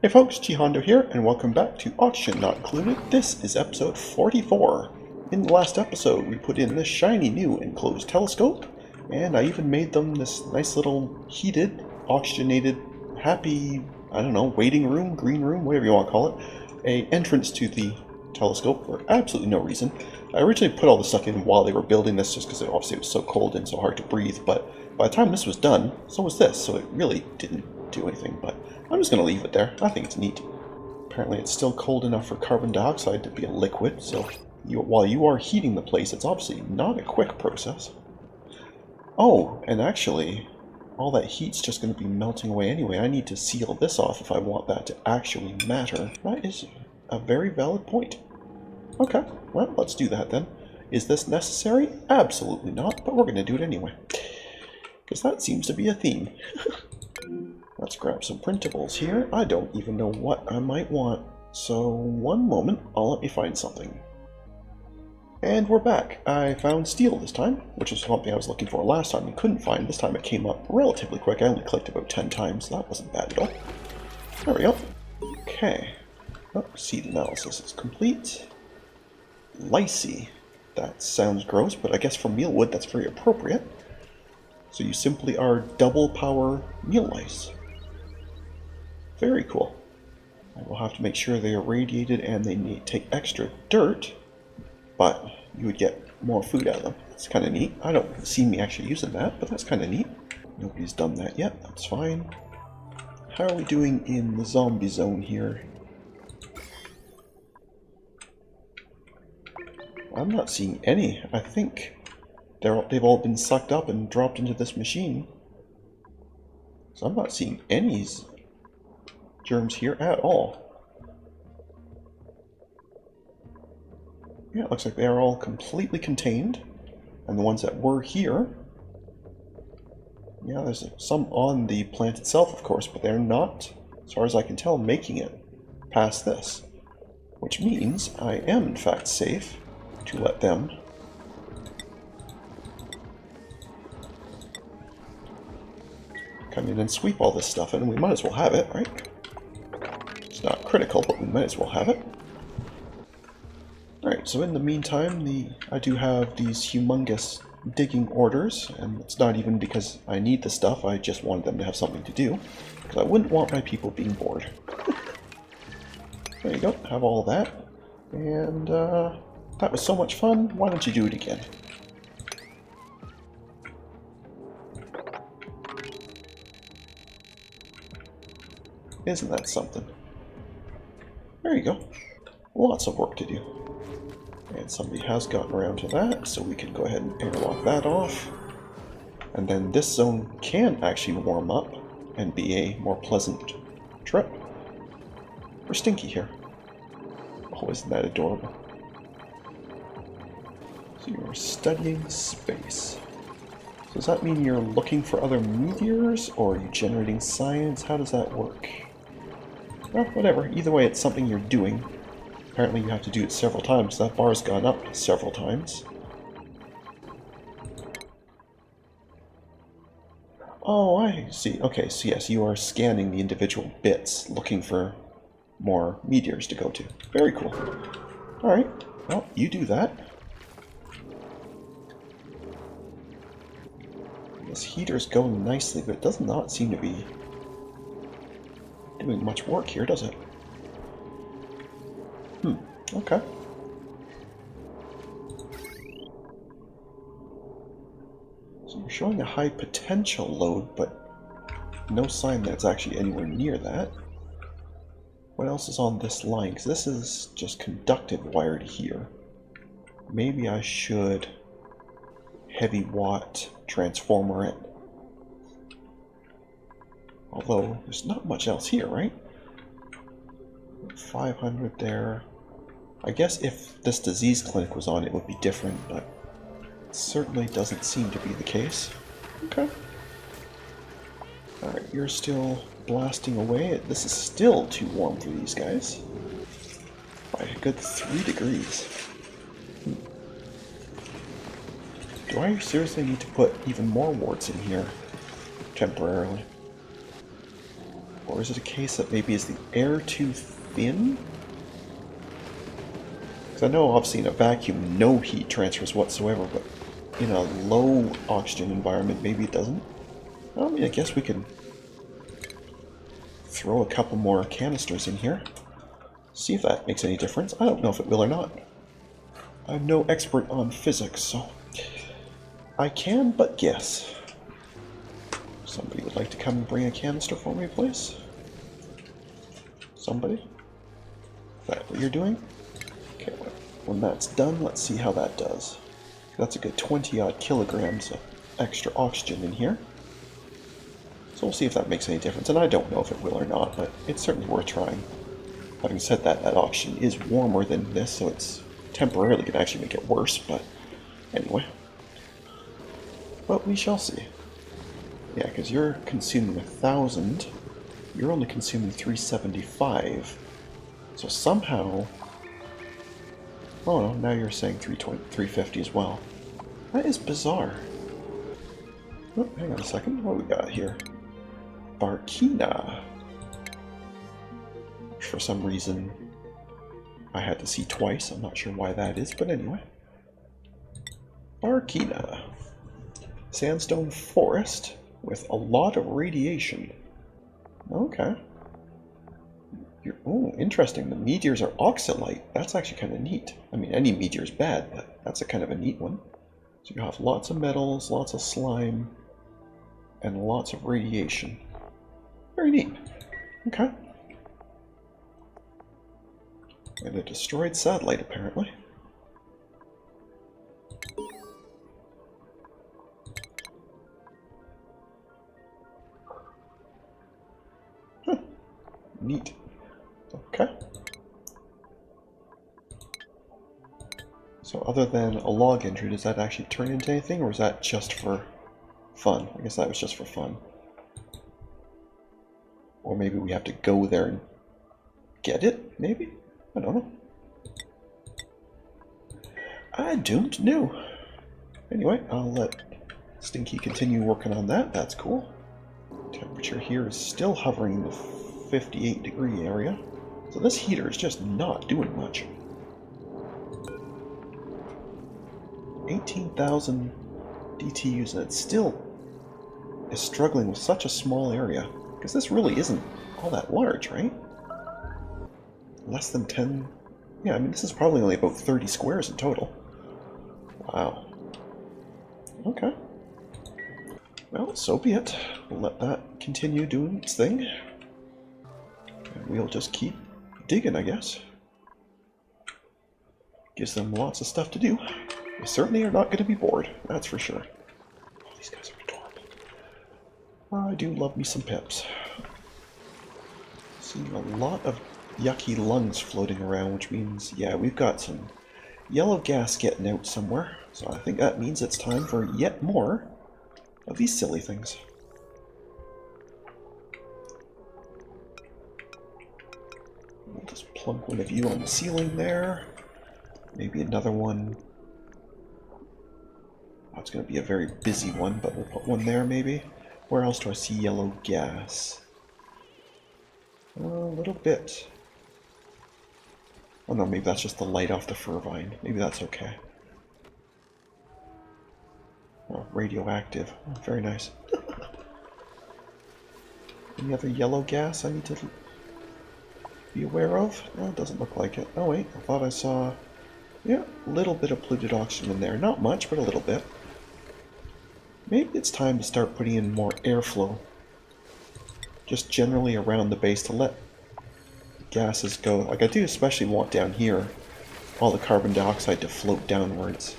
Hey folks, GHondo here, and welcome back to Oxygen Not Included. This is episode 44. In the last episode, we put in this shiny new enclosed telescope, and I even made them this nice little heated, oxygenated, happy, I don't know, waiting room, green room, whatever you want to call it, a entrance to the telescope for absolutely no reason. I originally put all the stuff in while they were building this just because it obviously was so cold and so hard to breathe, but by the time this was done, so was this, so it really didn't do anything, but I'm just going to leave it there. I think it's neat. Apparently it's still cold enough for carbon dioxide to be a liquid, so while you are heating the place, it's obviously not a quick process. Oh, and actually, all that heat's just going to be melting away anyway. I need to seal this off if I want that to actually matter. That is a very valid point. Okay, well, let's do that then. Is this necessary? Absolutely not, but we're going to do it anyway. Because that seems to be a theme. Let's grab some printables here. I don't even know what I might want. So, one moment, let me find something. And we're back. I found steel this time, which is something I was looking for last time and couldn't find. This time it came up relatively quick. I only clicked about 10 times. That wasn't bad at all. There we go. Okay. Oh, seed analysis is complete. Lycee. That sounds gross, but I guess for mealwood that's very appropriate. So you simply are double power meal lice. Very cool. I will have to make sure they are radiated and they take extra dirt, but you would get more food out of them. It's kind of neat. I don't see me actually using that, but that's kind of neat. Nobody's done that yet. That's fine. How are we doing in the zombie zone here? I'm not seeing any. I think they've all been sucked up and dropped into this machine. So I'm not seeing any germs here at all. Yeah, it looks like they are all completely contained. And the ones that were here, yeah, there's some on the plant itself, of course, but they're not, as far as I can tell, making it past this. Which means I am, in fact, safe to let them come in and sweep all this stuff in. We might as well have it, right? It's not critical, but we might as well have it. Alright, so in the meantime, I do have these humongous digging orders, and it's not even because I need the stuff, I just wanted them to have something to do, because I wouldn't want my people being bored. There you go, have all that, and that was so much fun, why don't you do it again? Isn't that something? There you go. Lots of work to do. And somebody has gotten around to that, so we can go ahead and airlock that off. And then this zone can actually warm up and be a more pleasant trip. For Stinky here. Oh, isn't that adorable? So you're studying space. So does that mean you're looking for other meteors, or are you generating science? How does that work? Well, whatever. Either way, it's something you're doing. Apparently you have to do it several times. That bar's gone up several times. Oh, I see. Okay, so yes, you are scanning the individual bits, looking for more meteors to go to. Very cool. Alright, well, you do that. This heater's going nicely, but it does not seem to be doing much work here, does it? Okay. So you're showing a high potential load, but no sign that it's actually anywhere near that. What else is on this line? Because this is just conductive wired here. Maybe I should heavy watt transformer it. Although, there's not much else here, right? 500 there. I guess if this disease clinic was on, it would be different, but it certainly doesn't seem to be the case. Okay. Alright, you're still blasting away. This is still too warm for these guys. By a good 3 degrees. Do I seriously need to put even more warts in here temporarily? Or is it a case that maybe is the air too thin? Because I know obviously in a vacuum no heat transfers whatsoever, but in a low oxygen environment maybe it doesn't. Well, I mean, I guess we can throw a couple more canisters in here. See if that makes any difference. I don't know if it will or not. I'm no expert on physics, so I can but guess. Somebody would like to come and bring a canister for me, please? Somebody? Is that what you're doing? Okay, well, when that's done, let's see how that does. That's a good 20-odd kilograms of extra oxygen in here. So we'll see if that makes any difference, and I don't know if it will or not, but it's certainly worth trying. Having said that, that oxygen is warmer than this, so it's temporarily going to actually make it worse, but anyway. But we shall see. Yeah, because you're consuming 1,000, you're only consuming 375, so somehow... Oh no, now you're saying 350 as well. That is bizarre. Oh, hang on a second, what do we got here? 𝘊𝘰𝘰𝘳𝘥𝘪𝘯𝘢. For some reason, I had to see twice. I'm not sure why that is, but anyway. 𝘊𝘰𝘰𝘳𝘥𝘪𝘯𝘢. Sandstone forest with a lot of radiation. Okay. Oh, interesting. The meteors are oxalite. That's actually kind of neat. I mean, any meteor is bad, but that's a kind of a neat one. So you have lots of metals, lots of slime, and lots of radiation. Very neat. Okay. And a destroyed satellite, apparently. Huh. Neat. Okay. So other than a log entry, does that actually turn into anything, or is that just for fun? I guess that was just for fun. Or maybe we have to go there and get it, maybe? I don't know. I don't know. Anyway, I'll let Stinky continue working on that. That's cool. Temperature here is still hovering in the 58-degree area. So this heater is just not doing much. 18,000 DTUs, and it still is struggling with such a small area. Because this really isn't all that large, right? Less than 10... Yeah, I mean, this is probably only about 30 squares in total. Wow. Okay. Well, so be it. We'll let that continue doing its thing. And we'll just keep digging, I guess. Gives them lots of stuff to do. They certainly are not going to be bored, that's for sure. Oh, these guys are adorable. I do love me some pips. Seeing a lot of yucky lungs floating around, which means, yeah, we've got some yellow gas getting out somewhere. So I think that means it's time for yet more of these silly things. We'll just plunk one of you on the ceiling there. Maybe another one. Oh, it's going to be a very busy one, but we'll put one there maybe. Where else do I see yellow gas? A little bit. Oh no, maybe that's just the light off the fir vine. Maybe that's okay. Oh, radioactive. Oh, very nice. Any other yellow gas I need to be aware of? No, it doesn't look like it. Oh wait, I thought I saw... Yeah, a little bit of polluted oxygen in there. Not much, but a little bit. Maybe it's time to start putting in more airflow. Just generally around the base to let gases go. Like I do especially want down here all the carbon dioxide to float downwards.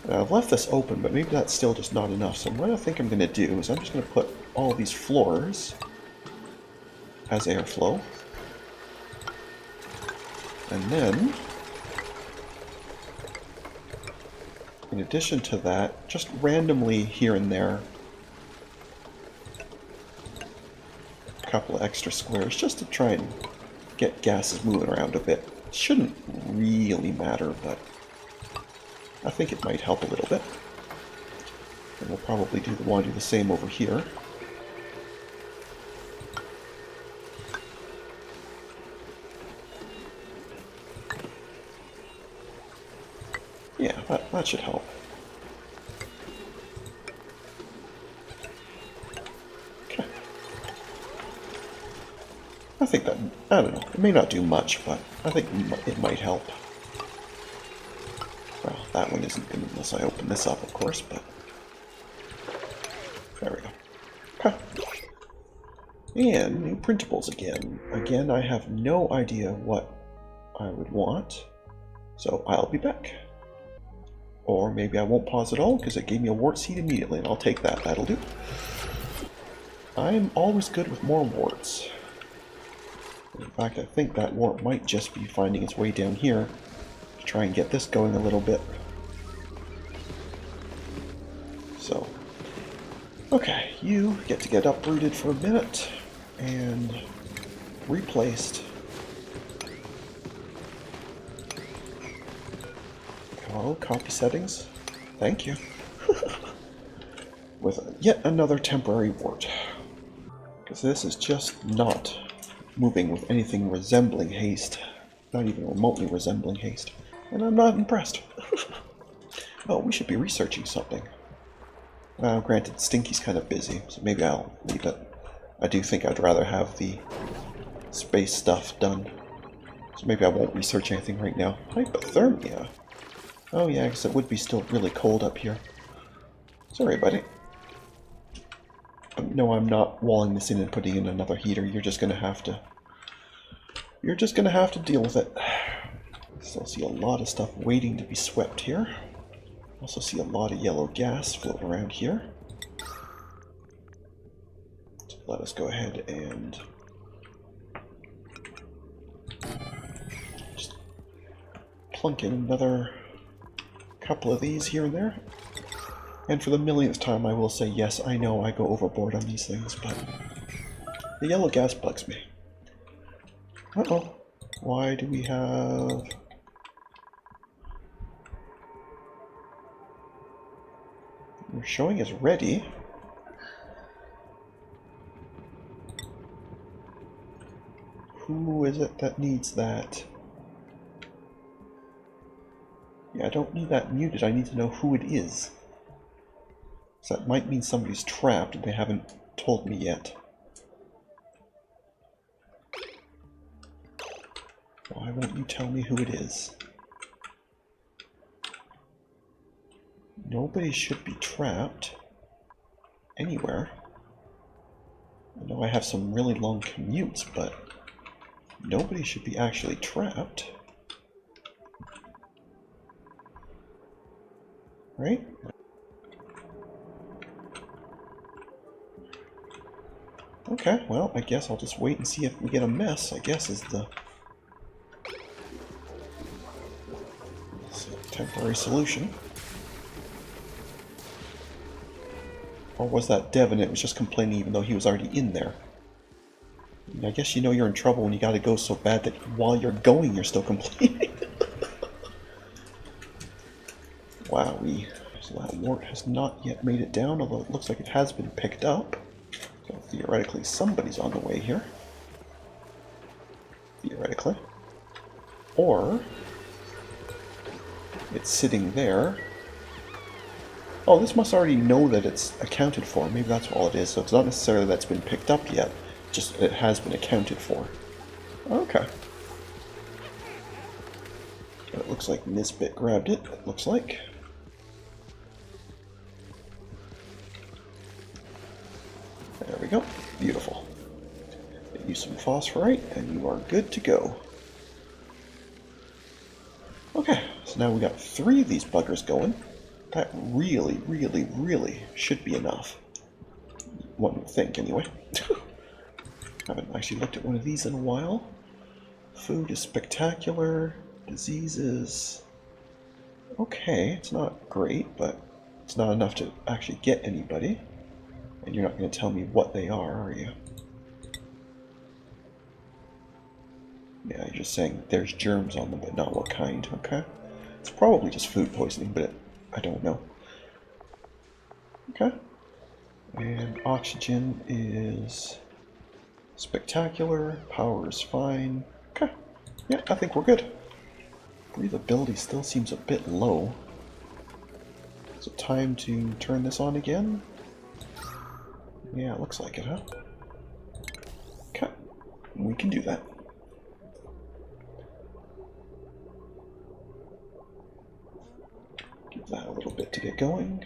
Now, I've left this open, but maybe that's still just not enough. So what I think I'm going to do is I'm just going to put all these floors as airflow. And then, in addition to that, just randomly here and there, a couple of extra squares just to try and get gases moving around a bit. It shouldn't really matter, but I think it might help a little bit. And we'll probably want to do the same over here. Yeah, that should help. Okay. I think that, I don't know, it may not do much, but I think it might help. Well, that one isn't good unless I open this up, of course, but there we go. Okay. And new printables again. Again, I have no idea what I would want, so I'll be back. Or maybe I won't pause at all because it gave me a wart seed immediately, and I'll take that. That'll do. I'm always good with more warts. In fact, I think that wart might just be finding its way down here to try and get this going a little bit. So, okay, you get uprooted for a minute and replaced. Oh, copy settings. Thank you. With yet another temporary wart. Because this is just not moving with anything resembling haste. Not even remotely resembling haste. And I'm not impressed. Oh, we should be researching something. Granted, Stinky's kind of busy, so maybe I'll leave it. I do think I'd rather have the space stuff done. So maybe I won't research anything right now. Hypothermia. Oh yeah, because it would be still really cold up here. Sorry, buddy. No, I'm not walling this in and putting in another heater. You're just gonna have to... You're just gonna have to deal with it. Still see a lot of stuff waiting to be swept here. Also see a lot of yellow gas floating around here. So let us go ahead and just plunk in another couple of these here and there. And for the millionth time I will say, yes, I know I go overboard on these things, but the yellow gas bugs me. Uh-oh. Why do we have... We're showing as ready. Who is it that needs that? Yeah, I don't need that muted. I need to know who it is. So that might mean somebody's trapped and they haven't told me yet. Why won't you tell me who it is? Nobody should be trapped anywhere. I know I have some really long commutes, but nobody should be actually trapped. Right? Okay, well, I guess I'll just wait and see if we get a mess, I guess is the temporary solution. Or was that Dev and it was just complaining even though he was already in there? I guess you know you're in trouble when you gotta go so bad that while you're going you're still complaining. Wowee. So that wart has not yet made it down, although it looks like it has been picked up. So theoretically somebody's on the way here. Theoretically. Or it's sitting there. Oh, this must already know that it's accounted for. Maybe that's all it is. So it's not necessarily that it's been picked up yet, just it has been accounted for. Okay. It looks like Nisbet grabbed it, it looks like. There we go. Beautiful. Get you some phosphorite, and you are good to go. Okay, so now we got 3 of these buggers going. That really, really, really should be enough. One would think, anyway. Haven't actually looked at one of these in a while. Food is spectacular. Diseases... Okay, it's not great, but it's not enough to actually get anybody. And you're not going to tell me what they are you? Yeah, you're just saying there's germs on them, but not what kind, okay? It's probably just food poisoning, but I don't know. Okay. And oxygen is spectacular. Power is fine. Okay. Yeah, I think we're good. Breathability still seems a bit low. Is it time to turn this on again? Yeah, it looks like it, huh? Okay, we can do that. Give that a little bit to get going.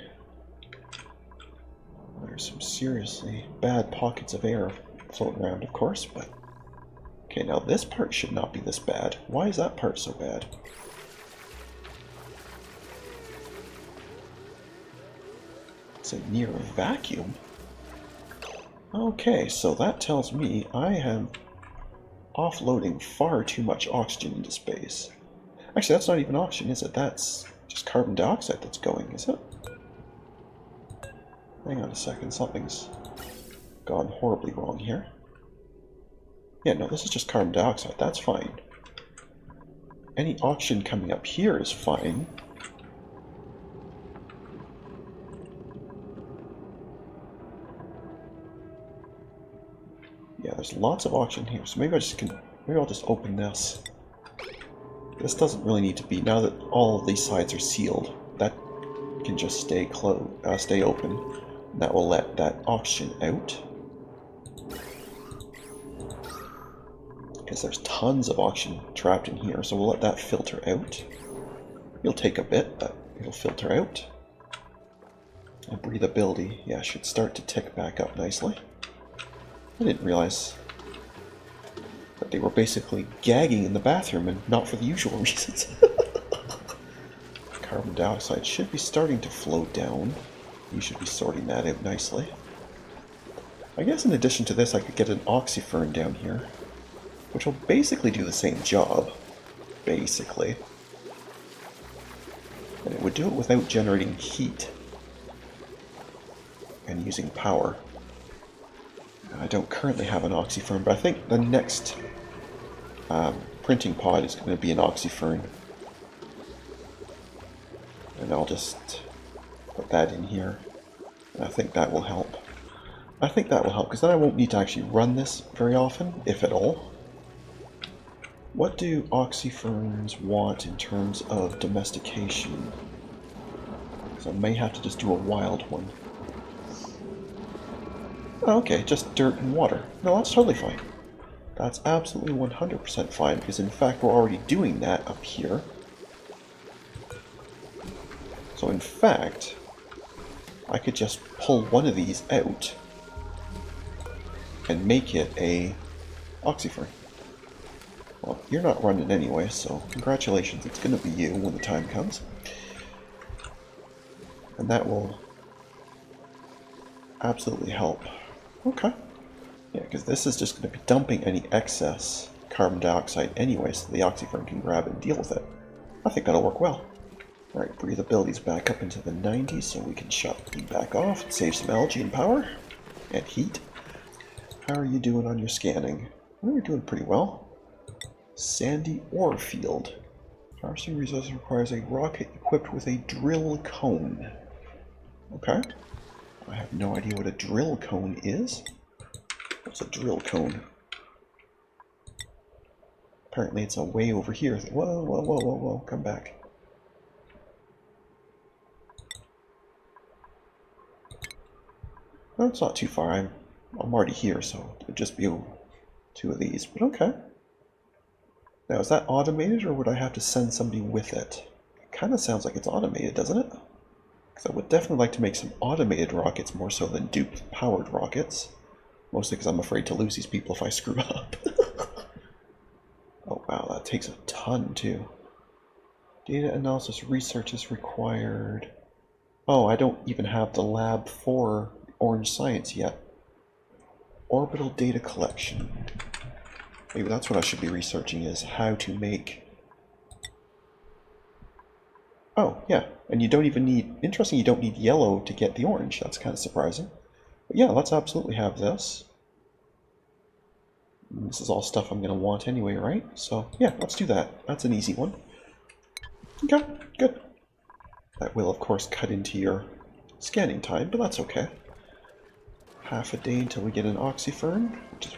There's some seriously bad pockets of air floating around, of course, but... Okay, now this part should not be this bad. Why is that part so bad? It's a near vacuum. Okay, so that tells me I am offloading far too much oxygen into space. Actually, that's not even oxygen, is it? That's just carbon dioxide that's going, is it? Hang on a second, something's gone horribly wrong here. Yeah, no, this is just carbon dioxide, that's fine. Any oxygen coming up here is fine. Yeah, there's lots of oxygen here, so maybe I'll just open this. This doesn't really need to be, now that all of these sides are sealed, that can just stay open. That will let that oxygen out. Because there's tons of oxygen trapped in here, so we'll let that filter out. It'll take a bit, but it'll filter out. And breathability, yeah, should start to tick back up nicely. I didn't realize that they were basically gagging in the bathroom and not for the usual reasons. Carbon dioxide should be starting to float down. You should be sorting that out nicely. I guess in addition to this I could get an oxyfern down here, which will basically do the same job. Basically. And it would do it without generating heat and using power. I don't currently have an oxyfern, but I think the next printing pod is going to be an oxyfern. And I'll just put that in here. And I think that will help. I think that will help, because then I won't need to actually run this very often, if at all. What do oxyferns want in terms of domestication? So I may have to just do a wild one. Oh, okay, just dirt and water. No, that's totally fine. That's absolutely 100% fine, because in fact we're already doing that up here. So in fact, I could just pull one of these out and make it a oxyfern. Well, you're not running anyway, so congratulations, it's going to be you when the time comes. And that will absolutely help. Okay. Yeah, because this is just going to be dumping any excess carbon dioxide anyway, so the oxyfern can grab it and deal with it. I think that'll work well. Alright, breathability's back up into the 90s, so we can shut you back off and save some algae and power. And heat. How are you doing on your scanning? Well, you're doing pretty well. Sandy ore field. Harvesting resources requires a rocket equipped with a drill cone. Okay. I have no idea what a drill cone is. What's a drill cone? Apparently it's a way over here. Whoa, whoa, whoa, whoa, whoa, come back. No, it's not too far. I'm already here, so it would just be two of these, but okay. Now, is that automated, or would I have to send somebody with it? It kind of sounds like it's automated, doesn't it? Because I would definitely like to make some automated rockets more so than Dupe-powered rockets. Mostly because I'm afraid to lose these people if I screw up. Oh wow, that takes a ton too. Data analysis research is required. Oh, I don't even have the lab for Orange Science yet. Orbital data collection. Maybe that's what I should be researching, is how to make... Oh, yeah, and you don't even need... Interesting, you don't need yellow to get the orange. That's kind of surprising. But yeah, let's absolutely have this. This is all stuff I'm going to want anyway, right? So, yeah, let's do that. That's an easy one. Okay, good. That will, of course, cut into your scanning time, but that's okay. Half a day until we get an oxyfern, which is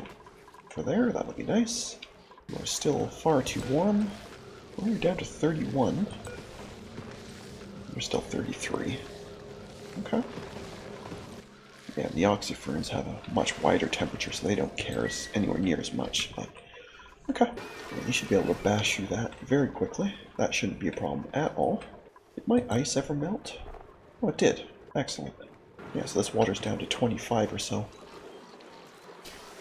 for there. That'll be nice. We're still far too warm. We're down to 31. We're still 33. Okay. Yeah, the oxyferns have a much wider temperature, so they don't care anywhere near as much. But okay, well, you should be able to bash through that very quickly. That shouldn't be a problem at all. Did my ice ever melt? Oh, it did. Excellent. Yeah, so this water's down to 25 or so.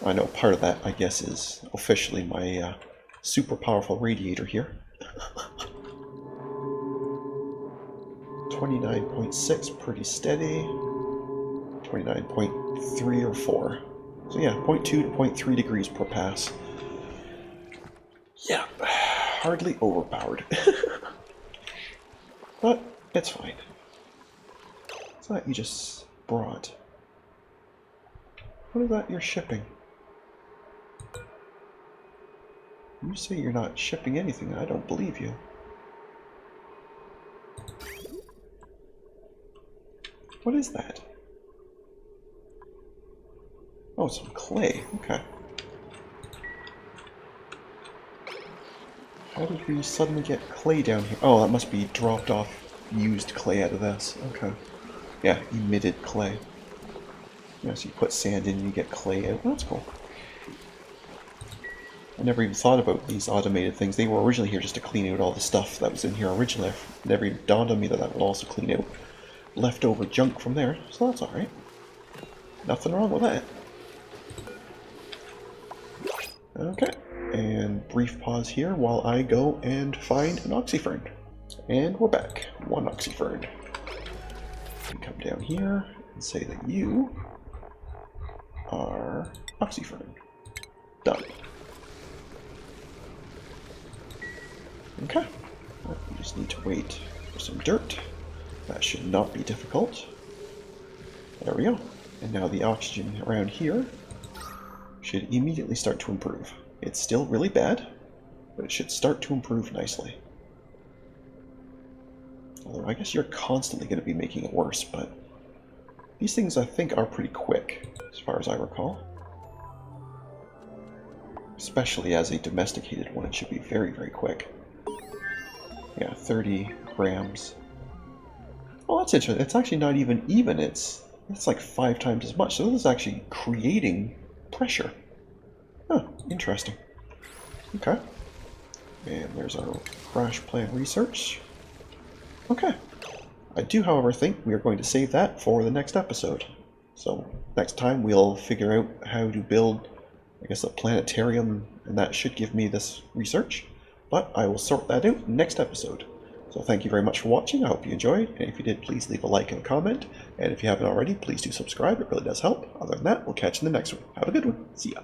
I know part of that, I guess, is officially my super powerful radiator here. 29.6, pretty steady. 29.3 or 4. So yeah, 0.2 to 0.3 degrees per pass. Yeah, hardly overpowered. But it's fine. What's that you just brought? What is that you're shipping? You say you're not shipping anything, I don't believe you. What is that? Oh, some clay. Okay. How did we suddenly get clay down here? Oh, that must be dropped off used clay out of this. Okay. Yeah, emitted clay. Yeah, so you put sand in and you get clay out. That's cool. I never even thought about these automated things. They were originally here just to clean out all the stuff that was in here originally. It never even dawned on me that that would also clean out leftover junk from there. So that's alright. Nothing wrong with that. Okay, and brief pause here while I go and find an oxyfern. And we're back. One oxyfern. We come down here and say that you are oxyfern. Done. Okay, well, we just need to wait for some dirt. That should not be difficult. There we go. And now the oxygen around here should immediately start to improve. It's still really bad, but it should start to improve nicely. Although I guess you're constantly going to be making it worse, but these things I think are pretty quick, as far as I recall. Especially as a domesticated one, it should be very, very quick. Yeah, 30 grams. Oh, that's interesting. It's actually not even. It's like 5 times as much. So this is actually creating pressure. Huh, interesting. Okay. And there's our crash plan research. Okay. I do, however, think we are going to save that for the next episode. So next time we'll figure out how to build, I guess, a planetarium, and that should give me this research. But I will sort that out next episode. So thank you very much for watching. I hope you enjoyed. And if you did, please leave a like and a comment. And if you haven't already, please do subscribe. It really does help. Other than that, we'll catch you in the next one. Have a good one. See ya.